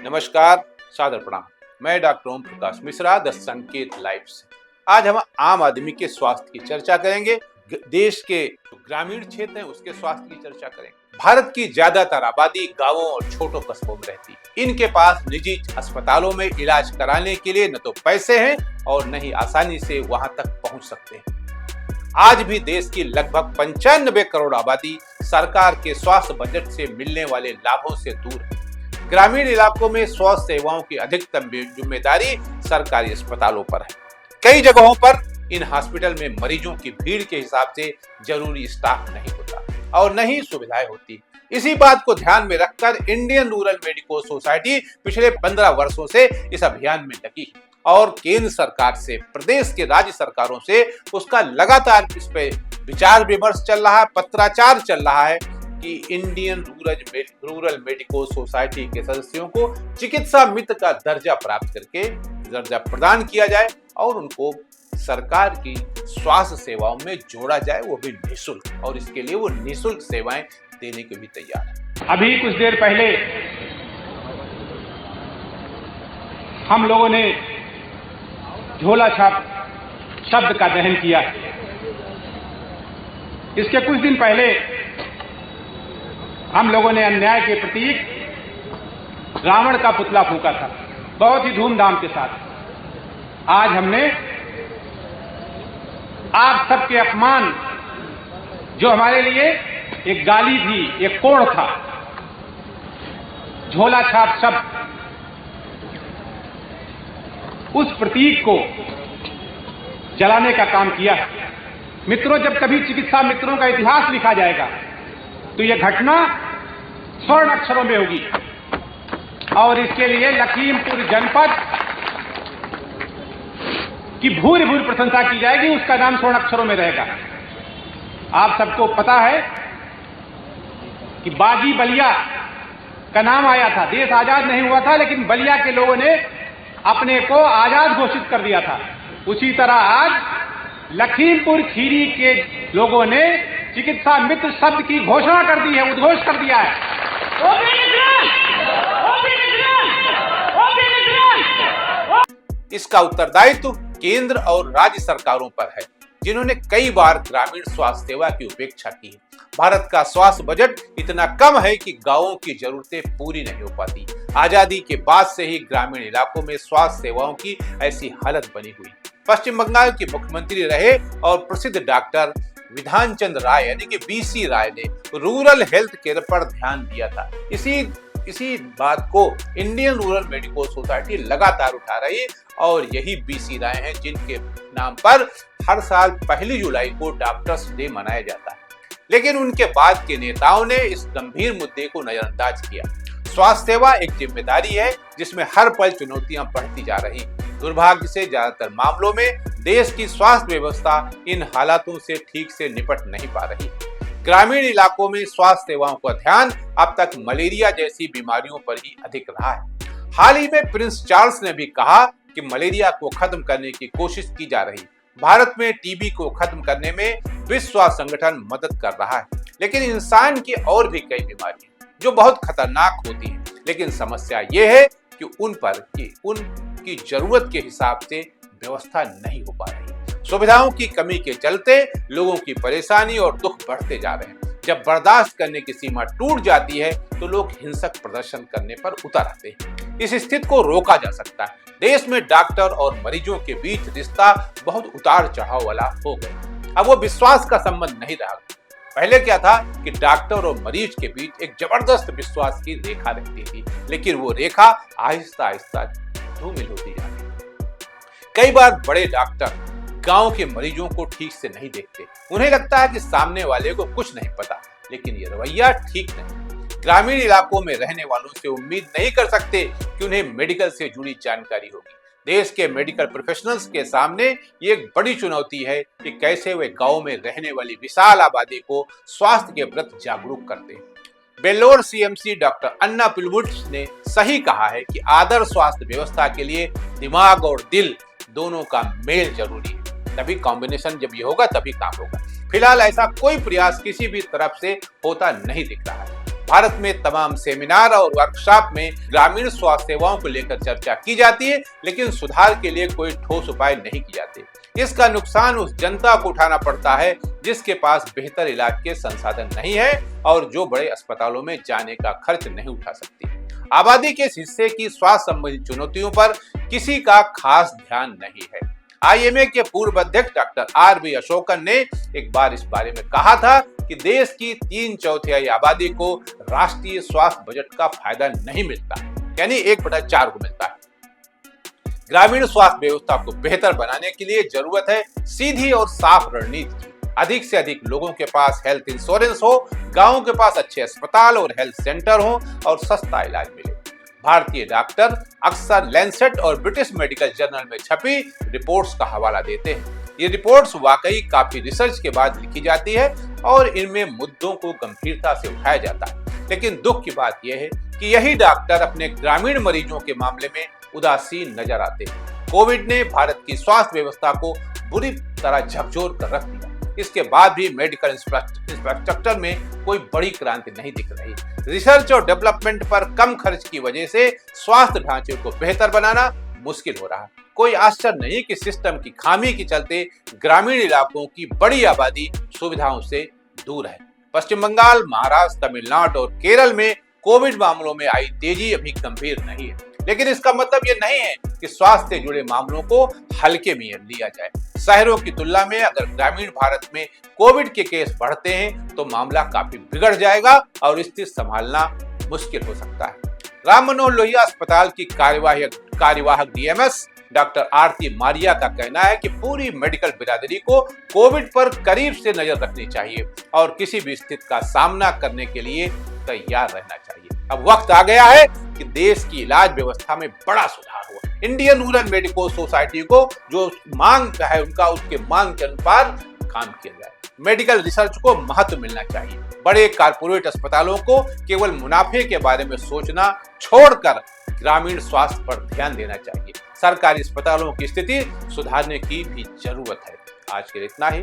नमस्कार, सादर प्रणाम। मैं doctor Om Prakash Mishra the Sanket live से। आज हम आम आदमी के स्वास्थ्य की चर्चा करेंगे। देश के जो ग्रामीण क्षेत्र हैं उसके स्वास्थ्य की चर्चा करेंगे। भारत की ज्यादातर आबादी गांवों और छोटों कस्बों में रहती है। इनके पास निजी अस्पतालों में इलाज कराने के लिए न तो पैसे हैं और न ही आसानी से वहां तक पहुंच सकते हैं। आज भी देश की लगभग 95 करोड़ आबादी सरकार के स्वास्थ्य बजट से मिलने वाले लाभों से दूर है। ग्रामीण इलाकों में स्वास्थ्य सेवाओं की अधिकतम जिम्मेदारी सरकारी अस्पतालों पर है। कई जगहों पर इन हॉस्पिटल में मरीजों की भीड़ के हिसाब से जरूरी स्टाफ नहीं होता और न ही सुविधाएं होती। इसी बात को ध्यान में रखकर इंडियन रूरल मेडिकल सोसाइटी पिछले 15 वर्षों से इस अभियान में लगी है और केंद्र सरकार से, प्रदेश के राज्य सरकारों से उसका लगातार इस पे विचार विमर्श चल रहा है, पत्राचार चल रहा है कि इंडियन रूरल मेडिकल सोसाइटी के सदस्यों को चिकित्सा मित्र का दर्जा प्राप्त करके दर्जा प्रदान किया जाए और उनको सरकार की स्वास्थ्य सेवाओं में जोड़ा जाए, वो भी निःशुल्क। और इसके लिए वो निःशुल्क सेवाएं देने के भी तैयार है। अभी कुछ देर पहले हम लोगों ने झोला छाप शब्द का दहन किया। इसके कुछ दिन पहले हम लोगों ने अन्याय के प्रतीक रावण का पुतला फूंका था, बहुत ही धूमधाम के साथ। आज हमने आप सबके अपमान, जो हमारे लिए एक गाली थी, एक कोड़ था, झोला छाप शब्द, उस प्रतीक को जलाने का काम किया। मित्रों, जब कभी चिकित्सा मित्रों का इतिहास लिखा जाएगा तो यह घटना स्वर्ण अक्षरों में होगी और इसके लिए लखीमपुर जनपद की भूरि भूरि प्रशंसा की जाएगी, उसका नाम स्वर्ण अक्षरों में रहेगा। आप सबको पता है कि बागी बलिया का नाम आया था। देश आजाद नहीं हुआ था, लेकिन बलिया के लोगों ने अपने को आजाद घोषित कर दिया था। उसी तरह आज लखीमपुर खीरी के लोगों ने चिकित्सा मित्र शब्द की घोषणा कर दी है, उद्घोष कर दिया है। इसका उत्तरदायित्व केंद्र और राज्य सरकारों पर है, जिन्होंने कई बार ग्रामीण स्वास्थ्य सेवा की उपेक्षा की है। भारत का स्वास्थ्य बजट इतना कम है कि गांवों की जरूरतें पूरी नहीं हो पाती। आजादी के बाद से ही ग्रामीण इलाकों में स्वास्थ्य सेवाओं की ऐसी हालत बनी हुई। पश्चिम बंगाल के मुख्यमंत्री रहे और प्रसिद्ध डॉक्टर विधान चंद्र राय यानी कि बीसी राय ने रूरल हेल्थ केयर पर ध्यान दिया था। इसी बात को इंडियन रूरल मेडिकल सोसाइटी लगातार उठा रही है और यही बीसी राय हैं जिनके नाम पर हर साल 1 जुलाई को डॉक्टर्स डे मनाया जाता है। लेकिन उनके बाद के नेताओं ने इस गंभीर मुद्दे को नजरअंदाज किया। स्वास्थ्य सेवा एक जिम्मेदारी है जिसमें हर पल चुनौतियां बढ़ती जा रही। दुर्भाग्य से ज्यादातर मामलों में देश की स्वास्थ्य व्यवस्था इन हालातों से ठीक से निपट नहीं पा रही। ग्रामीण इलाकों में स्वास्थ्य सेवाओं का ध्यान अब तक मलेरिया जैसी बीमारियों पर ही अधिक रहा है। हाल ही में प्रिंस चार्ल्स ने भी कहा कि मलेरिया को खत्म करने की कोशिश की जा रही। भारत में टीबी को खत्म करने में विश्व स्वास्थ्य संगठन मदद कर रहा है। लेकिन इंसान की और भी कई बीमारियां जो बहुत खतरनाक होती हैं, लेकिन समस्या ये है कि उनकी जरूरत के हिसाब से व्यवस्था नहीं हो पा रही। सुविधाओं की कमी के चलते लोगों की परेशानी और दुख बढ़ते जा रहे हैं। जब बर्दाश्त करने की सीमा टूट जाती है तो लोग हिंसक प्रदर्शन करने पर उतर आते हैं। इस स्थिति को रोका जा सकता है। देश में डॉक्टर और मरीजों के बीच रिश्ता बहुत उतार चढ़ाव वाला हो गया। अब वो विश्वास का संबंध नहीं रहा। पहले क्या था कि डॉक्टर और मरीज के बीच एक जबरदस्त विश्वास की रेखा रहती थी, लेकिन वो रेखा आहिस्ता आहिस्ता धूमिल होती जा रही। कई बार बड़े डॉक्टर गांव के मरीजों को ठीक से नहीं देखते। उन्हें लगता है कि सामने वाले को कुछ नहीं पता, लेकिन ये रवैया ठीक नहीं। ग्रामीण इलाकों में रहने वालों से उम्मीद नहीं कर सकते कि उन्हें मेडिकल से जुड़ी जानकारी होगी। देश के मेडिकल प्रोफेशनल्स के सामने ये एक बड़ी चुनौती है कि कैसे वे गांव में रहने वाली विशाल आबादी को स्वास्थ्य के प्रति जागरूक करते हैं। बेल्लोर सीएमसी डॉक्टर अन्ना पिलवुड्स ने सही कहा है कि आदर्श स्वास्थ्य व्यवस्था के लिए दिमाग और दिल दोनों का मेल जरूरी है। तभी कॉम्बिनेशन जब ये होगा तभी काम होगा। फिलहाल ऐसा कोई प्रयास किसी भी तरफ से होता नहीं दिख रहा है। भारत में तमाम सेमिनार और वर्कशॉप में ग्रामीण स्वास्थ्य सेवाओं को लेकर चर्चा की जाती है, लेकिन सुधार के लिए कोई ठोस उपाय नहीं किए जाते। इसका नुकसान उस जनता को उठाना पड़ता है जिसके पास बेहतर इलाज के संसाधन नहीं है और जो बड़े अस्पतालों में जाने का खर्च नहीं उठा सकती। आबादी के इस हिस्से की स्वास्थ्य संबंधी चुनौतियों पर किसी का खास ध्यान नहीं है। आईएमए के पूर्व अध्यक्ष डॉक्टर आर.वी. अशोकन ने एक बार इस बारे में कहा था कि देश की 3/4 आबादी को राष्ट्रीय स्वास्थ्य बजट का फायदा नहीं मिलता, यानी 1/4 को मिलता है। ग्रामीण स्वास्थ्य व्यवस्था को बेहतर बनाने के लिए जरूरत है सीधी और साफ रणनीति की। अधिक से अधिक लोगों के पास हेल्थ इंश्योरेंस हो, गांवों के पास अच्छे अस्पताल और हेल्थ सेंटर हो और सस्ता इलाज मिले। भारतीय डॉक्टर अक्सर लैंसेट और ब्रिटिश मेडिकल जर्नल में छपी रिपोर्ट्स का हवाला देते हैं। ये रिपोर्ट्स वाकई काफी रिसर्च के बाद लिखी जाती है और इनमें मुद्दों को गंभीरता से उठाया जाता है, लेकिन दुख की बात यह है कि यही डॉक्टर अपने ग्रामीण मरीजों के मामले में उदासीन नजर आते हैं। कोविड ने भारत की स्वास्थ्य व्यवस्था को बुरी तरह झकझोर कर रख दिया। इसके बाद भी मेडिकल इंफ्रास्ट्रक्चर में कोई बड़ी क्रांति नहीं दिख रही। रिसर्च और डेवलपमेंट पर कम खर्च की वजह से स्वास्थ्य ढांचे को बेहतर बनाना मुश्किल हो रहा है। कोई आश्चर्य नहीं कि सिस्टम की खामी के चलते ग्रामीण इलाकों की बड़ी आबादी सुविधाओं से दूर है। पश्चिम बंगाल, महाराष्ट्र, तमिलनाडु और केरल में कोविड मामलों में आई तेजी अभी गंभीर नहीं है, लेकिन इसका मतलब ये नहीं है कि स्वास्थ्य से जुड़े मामलों को हल्के में लिया जाए। शहरों की तुलना में अगर ग्रामीण भारत में कोविड के केस बढ़ते हैं तो मामला काफी बिगड़ जाएगा और स्थिति संभालना मुश्किल हो सकता है। राम मनोहर लोहिया अस्पताल की कार्यवाहक डीएमएस डॉक्टर आरती मारिया का कहना है कि पूरी मेडिकल बिरादरी को कोविड पर करीब से नजर रखनी चाहिए और किसी भी स्थिति का सामना करने के लिए तैयार रहना चाहिए। अब वक्त आ गया है कि देश की इलाज व्यवस्था में बड़ा सुधार हुआ। इंडियन रूरल मेडिकल सोसाइटी को जो मांग है उनका उसके मांग के अनुसार काम किया जाए। मेडिकल रिसर्च को महत्व मिलना चाहिए। बड़े कारपोरेट अस्पतालों को केवल मुनाफे के बारे में सोचना छोड़कर ग्रामीण स्वास्थ्य पर ध्यान देना चाहिए। सरकारी अस्पतालों की स्थिति सुधारने की भी जरूरत है। आज के लिए इतना ही।